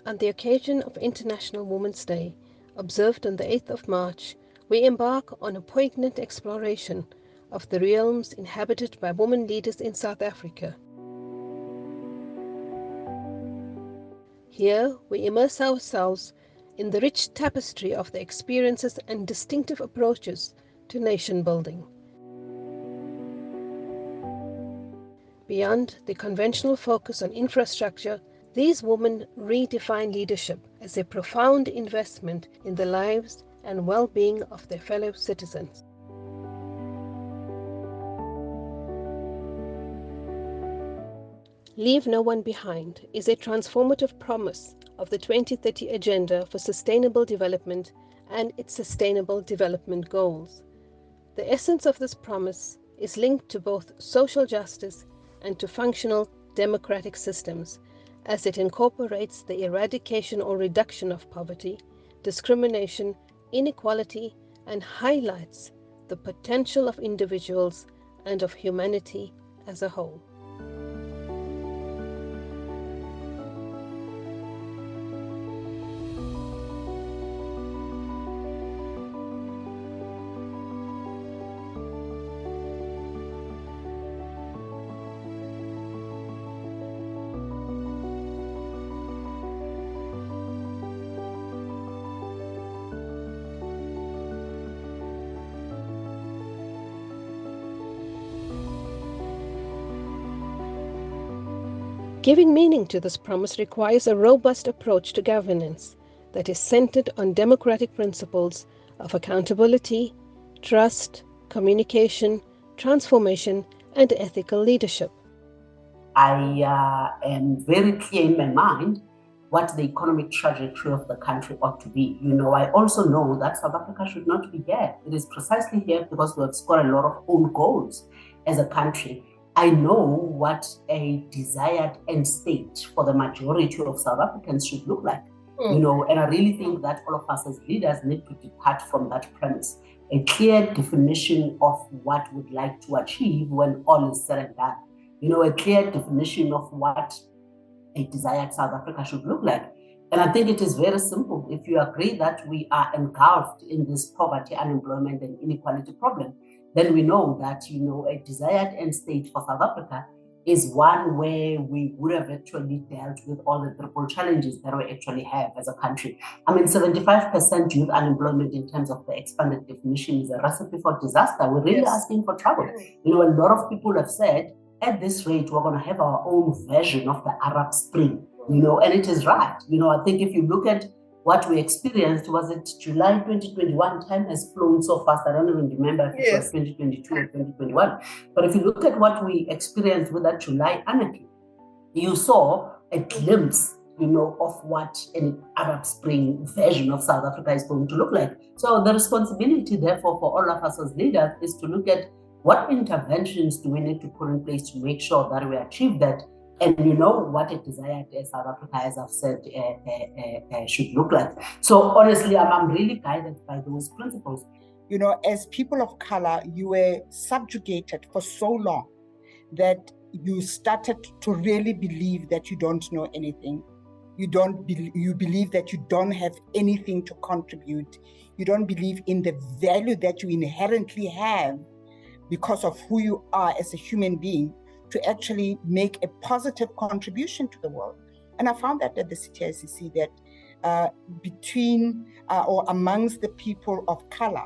On the occasion of International Women's Day, observed on the 8th of March, we embark on a poignant exploration of the realms inhabited by women leaders in South Africa. Here, we immerse ourselves in the rich tapestry of their experiences and distinctive approaches to nation building. Beyond the conventional focus on infrastructure, these women redefine leadership as a profound investment in the lives and well-being of their fellow citizens. Leave No One Behind is a transformative promise of the 2030 Agenda for Sustainable Development and its Sustainable Development Goals. The essence of this promise is linked to both social justice and to functional democratic systems, as it incorporates the eradication or reduction of poverty, discrimination, inequality, and highlights the potential of individuals and of humanity as a whole. Giving meaning to this promise requires a robust approach to governance that is centered on democratic principles of accountability, trust, communication, transformation, and ethical leadership. I am very clear in my mind what the economic trajectory of the country ought to be. I also know that South Africa should not be here. It is precisely here because we have scored a lot of own goals as a country. I know what a desired end state for the majority of South Africans should look like. And I really think that all of us as leaders need to depart from that premise. A clear definition of what we'd like to achieve when all is said and done. A clear definition of what a desired South Africa should look like. And I think it is very simple. If you agree that we are engulfed in this poverty, unemployment, and inequality problem, then we know that, a desired end state for South Africa is one where we would have actually dealt with all the triple challenges that we actually have as a country. 75% youth unemployment in terms of the expanded definition is a recipe for disaster. We're really asking for trouble. A lot of people have said, at this rate, we're going to have our own version of the Arab Spring, and it is right. I think if you look at what we experienced, was it July 2021? Time has flown so fast, I don't even remember if it was 2022 or 2021. But if you look at what we experienced with that July anarchy, you saw a glimpse, of what an Arab Spring version of South Africa is going to look like. So the responsibility, therefore, for all of us as leaders is to look at what interventions do we need to put in place to make sure that we achieve that? And what a desired South Africa, as I've said, should look like. So honestly, I'm really guided by those principles. As people of color, you were subjugated for so long that you started to really believe that you don't know anything. You believe that you don't have anything to contribute. You don't believe in the value that you inherently have because of who you are as a human being, to actually make a positive contribution to the world. And I found that at the CTICC, that between or amongst the people of color,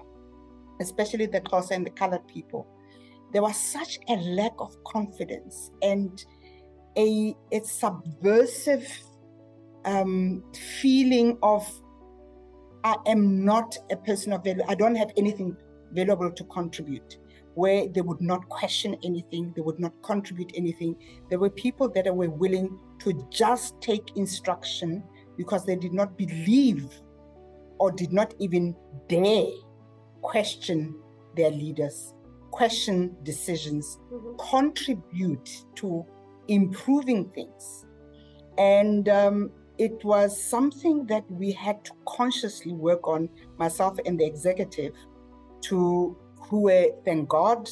especially the Xhosa and the colored people, there was such a lack of confidence and a subversive feeling of, I am not a person of value, I don't have anything valuable to contribute, where they would not question anything, they would not contribute anything. There were people that were willing to just take instruction because they did not believe or did not even dare question their leaders, question decisions, contribute to improving things. And it was something that we had to consciously work on, myself and the executive, who were, thank God,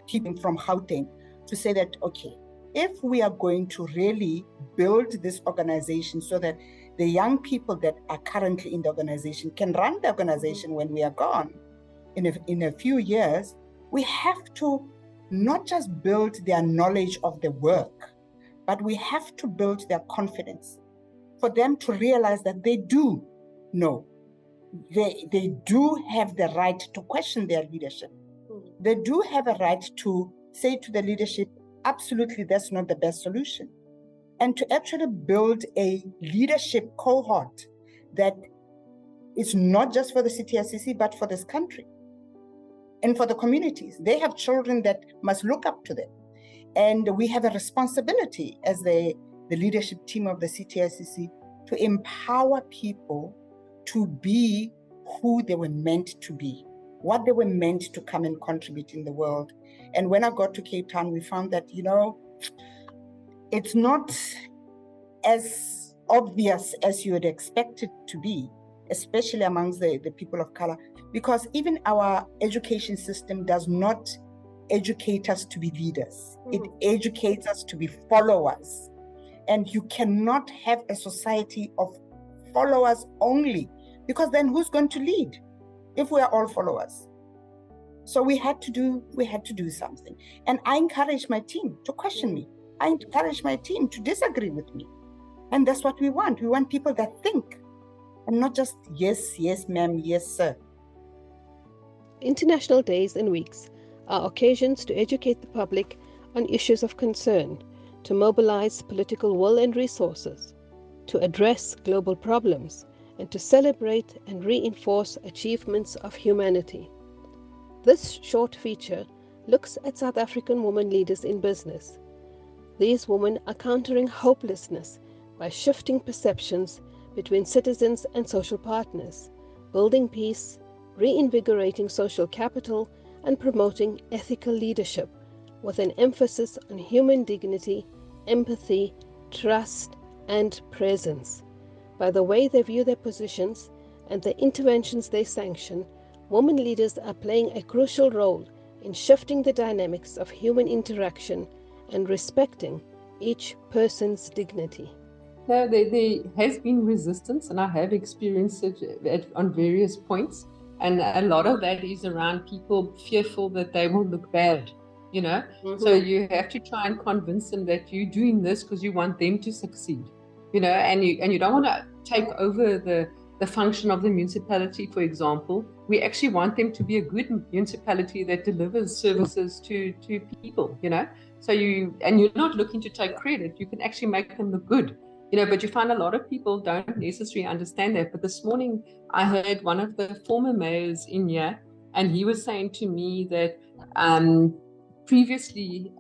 people from Gauteng, to say that, okay, if we are going to really build this organization so that the young people that are currently in the organization can run the organization when we are gone in a few years, we have to not just build their knowledge of the work, but we have to build their confidence for them to realize that they do know. They do have the right to question their leadership. They do have a right to say to the leadership, absolutely, that's not the best solution. And to actually build a leadership cohort that is not just for the CTICC, but for this country and for the communities. They have children that must look up to them. And we have a responsibility as the leadership team of the CTICC to empower people to be who they were meant to be, what they were meant to come and contribute in the world. And when I got to Cape Town, we found that, it's not as obvious as you would expect it to be, especially amongst the people of color, because even our education system does not educate us to be leaders. It educates us to be followers. And you cannot have a society of followers only, because then who's going to lead if we are all followers? So we had to do something. And I encourage my team to question me. I encourage my team to disagree with me. And that's what we want. We want people that think and not just yes, yes, ma'am, yes, sir. International days and weeks are occasions to educate the public on issues of concern, to mobilize political will and resources, to address global problems, and to celebrate and reinforce achievements of humanity. This short feature looks at South African women leaders in business. These women are countering hopelessness by shifting perceptions between citizens and social partners, building peace, reinvigorating social capital, and promoting ethical leadership with an emphasis on human dignity, empathy, trust, and presence. By the way they view their positions and the interventions they sanction, women leaders are playing a crucial role in shifting the dynamics of human interaction and respecting each person's dignity. No, there has been resistance, and I have experienced it on various points. And a lot of that is around people fearful that they will look bad, So you have to try and convince them that you're doing this because you want them to succeed, and you don't want to take over the function of the municipality, for example. We actually want them to be a good municipality that delivers services to people, So you're not looking to take credit. You can actually make them look good. But you find a lot of people don't necessarily understand that. But this morning, I heard one of the former mayors in here, and he was saying to me that previously,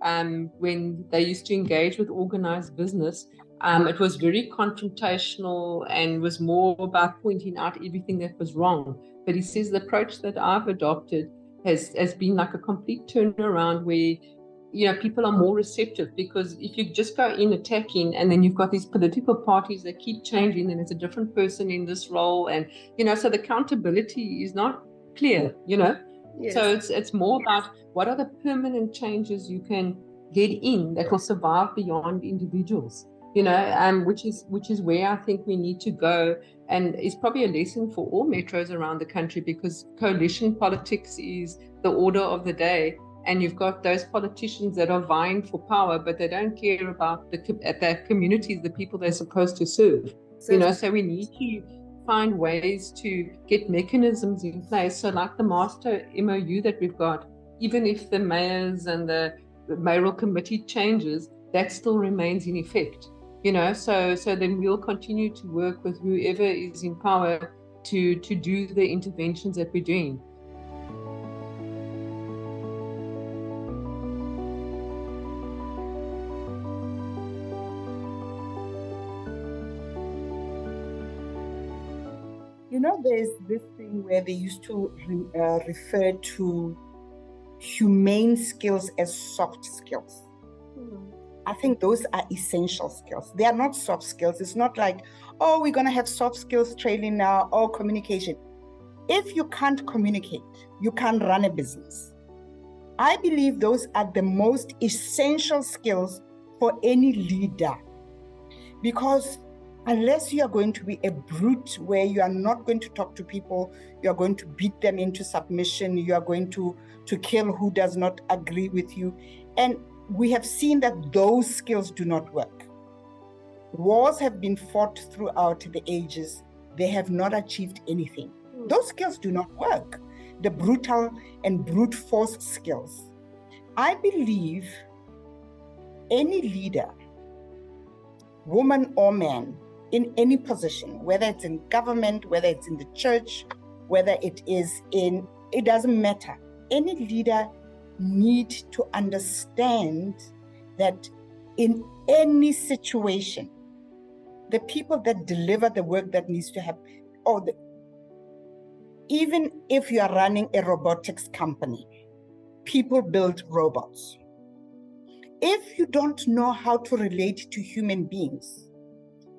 when they used to engage with organized business, it was very confrontational and was more about pointing out everything that was wrong. But he says the approach that I've adopted has been like a complete turnaround where people are more receptive, because if you just go in attacking and then you've got these political parties that keep changing and it's a different person in this role, and so the accountability is not clear, Yes. So it's more about what are the permanent changes you can get in that will survive beyond individuals, which is where I think we need to go, and it's probably a lesson for all metros around the country, because coalition politics is the order of the day. And you've got those politicians that are vying for power, but they don't care about the communities, the people they're supposed to serve. So we need to find ways to get mechanisms in place. So like the master MOU that we've got, even if the mayors and the mayoral committee changes, that still remains in effect. So then we'll continue to work with whoever is in power to do the interventions that we're doing. There's this thing where they used to refer to humane skills as soft skills. I think those are essential skills. They are not soft skills. It's not like, oh, we're going to have soft skills training now, or communication. If you can't communicate, you can't run a business. I believe those are the most essential skills for any leader, because unless you are going to be a brute where you are not going to talk to people, you are going to beat them into submission, you are going to kill who does not agree with you. And we have seen that those skills do not work. Wars have been fought throughout the ages. They have not achieved anything. Those skills do not work. The brutal and brute force skills. I believe any leader, woman or man, in any position, whether it's in government, whether it's in the church, whether it doesn't matter. Any leader needs to understand that in any situation, the people that deliver the work that needs to happen, even if you are running a robotics company, people build robots. If you don't know how to relate to human beings,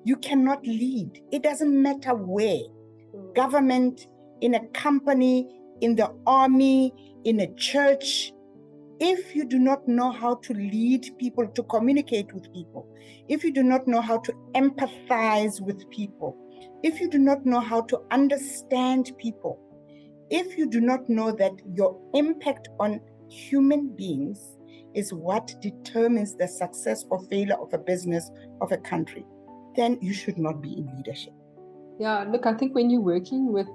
you cannot lead. It doesn't matter where. Government, in a company, in the army, in a church. If you do not know how to lead people, to communicate with people, if you do not know how to empathize with people, if you do not know how to understand people, if you do not know that your impact on human beings is what determines the success or failure of a business, of a country, then you should not be in leadership. Yeah, look, I think when you're working with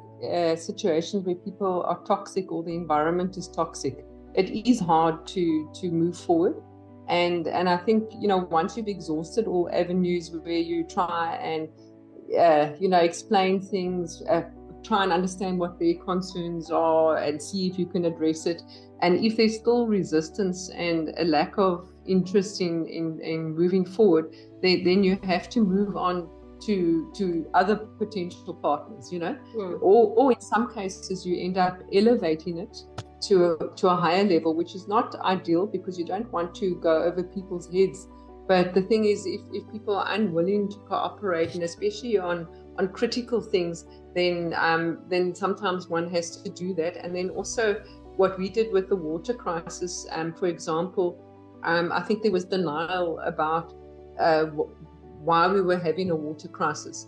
situations where people are toxic or the environment is toxic, it is hard to move forward. And I think, once you've exhausted all avenues where you try and, explain things, try and understand what their concerns are and see if you can address it. And if there's still resistance and a lack of interest in moving forward, then you have to move on to other potential partners, or in some cases you end up elevating it to a higher level, which is not ideal because you don't want to go over people's heads. But the thing is, if people are unwilling to cooperate, and especially on critical things, then sometimes one has to do that. And then also what we did with the water crisis, for example, I think there was denial about why we were having a water crisis,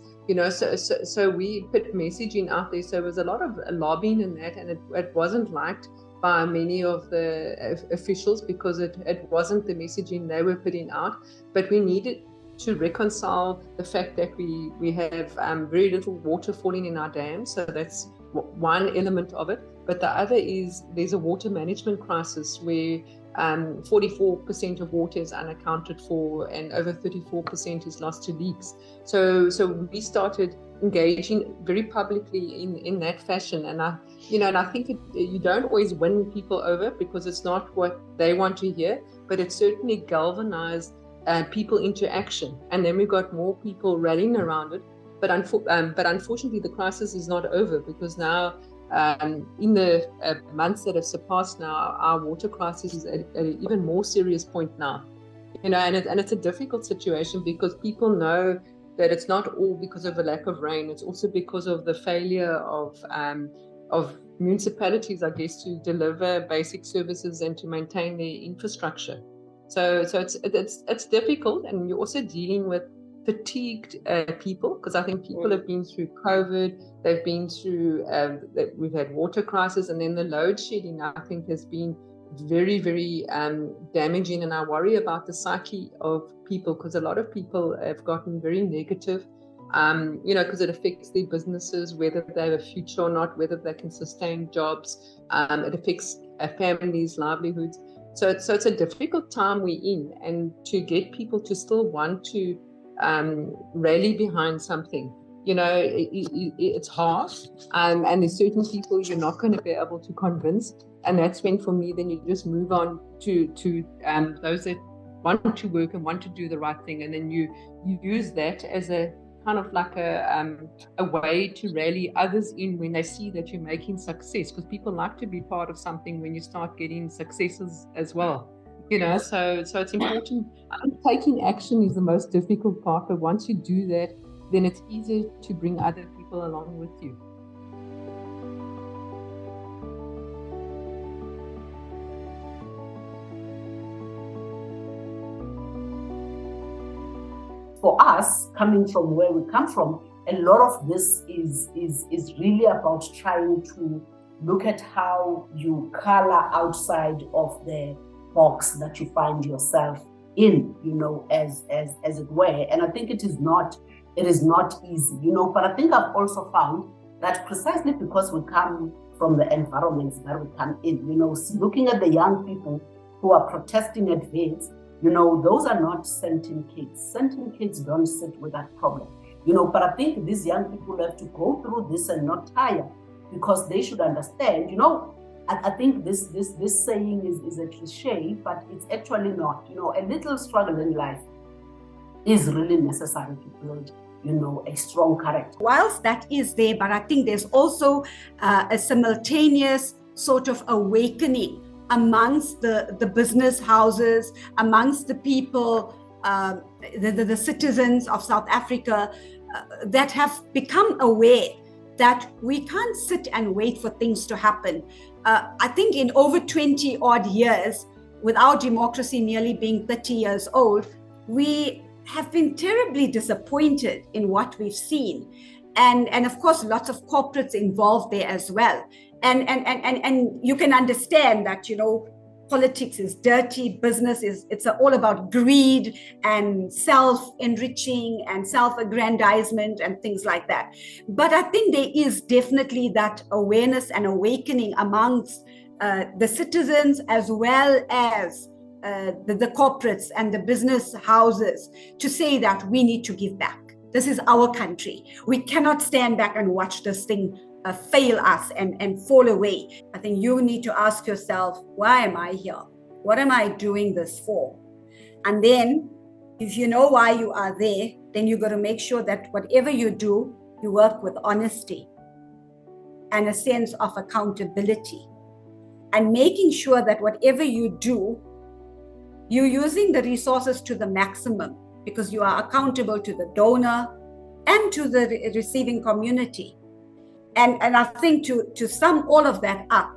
so we put messaging out there. So there was a lot of lobbying in that, and it wasn't liked by many of the officials because it wasn't the messaging they were putting out. But we needed to reconcile the fact that we have very little water falling in our dams. So that's one element of it. But the other is there's a water management crisis where 44% of water is unaccounted for and over 34% is lost to leaks. So we started engaging very publicly in that fashion. And I think you don't always win people over because it's not what they want to hear, but it certainly galvanized people into action. And then we got more people rallying around it. But unfortunately, the crisis is not over because now, in the months that have surpassed now, our water crisis is at an even more serious point now. And it's a difficult situation because people know that it's not all because of a lack of rain. It's also because of the failure of municipalities, I guess, to deliver basic services and to maintain their infrastructure. So it's difficult, and you're also dealing with fatigued people, because I think people have been through COVID, they've been through, we've had water crisis, and then the load shedding, I think, has been very, very damaging. And I worry about the psyche of people, because a lot of people have gotten very negative, because it affects their businesses, whether they have a future or not, whether they can sustain jobs. It affects families' livelihoods. So it's a difficult time we're in, and to get people to still want to rally behind something, it's hard, and there's certain people you're not going to be able to convince, and that's when, for me, then you just move on to those that want to work and want to do the right thing, and then you use that as a kind of like a way to rally others in when they see that you're making success, because people like to be part of something when you start getting successes as well. So it's important. Taking action is the most difficult part, but once you do that, then it's easier to bring other people along with you. for us, coming from where we come from, a lot of this is really about trying to look at how you color outside of the box that you find yourself in, as it were. And I think it is not easy, but I think I've also found that precisely because we come from the environments that we come in, looking at the young people who are protesting at Vets, those are not sentient kids. Sentient kids don't sit with that problem, but I think these young people have to go through this and not tire, because they should understand, I think this saying is a cliche, but it's actually not. A little struggle in life is really necessary to build, a strong character. Whilst that is there, but I think there's also a simultaneous sort of awakening amongst the business houses, amongst the people, the citizens of South Africa that have become aware that we can't sit and wait for things to happen. I think in over 20 odd years, with our democracy nearly being 30 years old, we have been terribly disappointed in what we've seen. And of course, lots of corporates involved there as well. And you can understand that, politics is dirty, business it's all about greed and self-enriching and self-aggrandizement and things like that. But I think there is definitely that awareness and awakening amongst the citizens as well as the corporates and the business houses to say that we need to give back. This is our country. We cannot stand back and watch this thing fail us and fall away. I think you need to ask yourself, why am I here? What am I doing this for? And then if you know why you are there, then you got to make sure that whatever you do, you work with honesty and a sense of accountability, and making sure that whatever you do, you're using the resources to the maximum, because you are accountable to the donor and to the receiving community. And I think to sum all of that up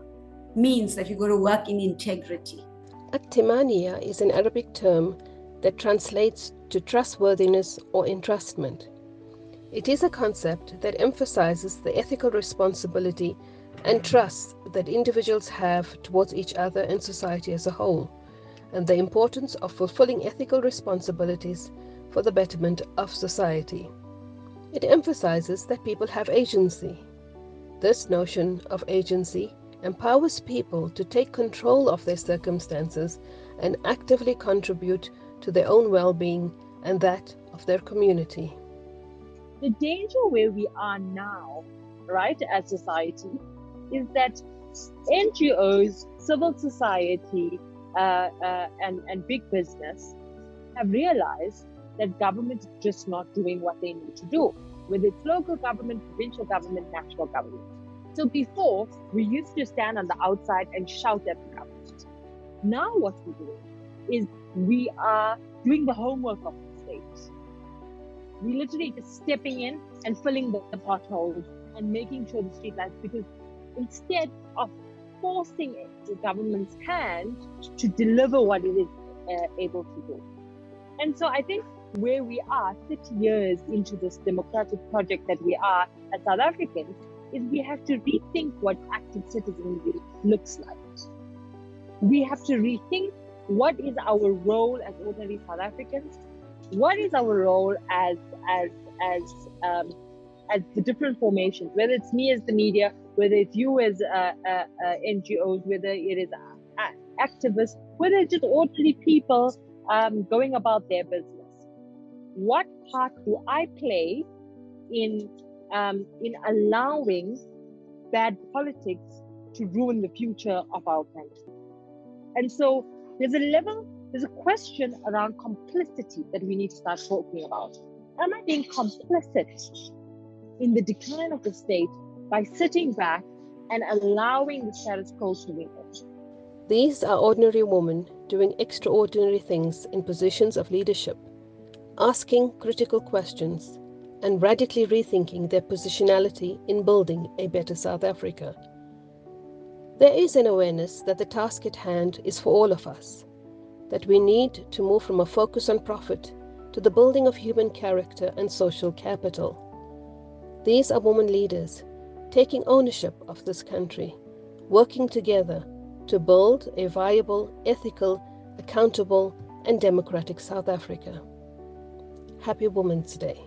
means that you're going to work in integrity. At-Timania is an Arabic term that translates to trustworthiness or entrustment. It is a concept that emphasizes the ethical responsibility and trust that individuals have towards each other and society as a whole, and the importance of fulfilling ethical responsibilities for the betterment of society. It emphasizes that people have agency. This notion of agency empowers people to take control of their circumstances and actively contribute to their own well-being and that of their community. The danger where we are now, right, as society, is that NGOs, civil society, and big business have realized that government is just not doing what they need to do, whether it's local government, provincial government, national government. So before, we used to stand on the outside and shout at the government. Now what we're doing is we are doing the homework of the state. We're literally just stepping in and filling the potholes and making sure the street lights, because instead of forcing the government's hand to deliver what it is able to do. And so I think where we are 30 years into this democratic project that we are as South Africans is we have to rethink what active citizenry looks like. We have to rethink what is our role as ordinary South Africans, what is our role as the different formations, whether it's me as the media, whether it's you as NGOs, whether it is activists, whether it's just ordinary people going about their business. What part do I play in allowing bad politics to ruin the future of our country? And so there's a question around complicity that we need to start talking about. Am I being complicit in the decline of the state by sitting back and allowing the status quo to win it? These are ordinary women doing extraordinary things in positions of leadership, asking critical questions and radically rethinking their positionality in building a better South Africa. There is an awareness that the task at hand is for all of us, that we need to move from a focus on profit to the building of human character and social capital. These are women leaders taking ownership of this country, working together to build a viable, ethical, accountable, and democratic South Africa. Happy Women's Day.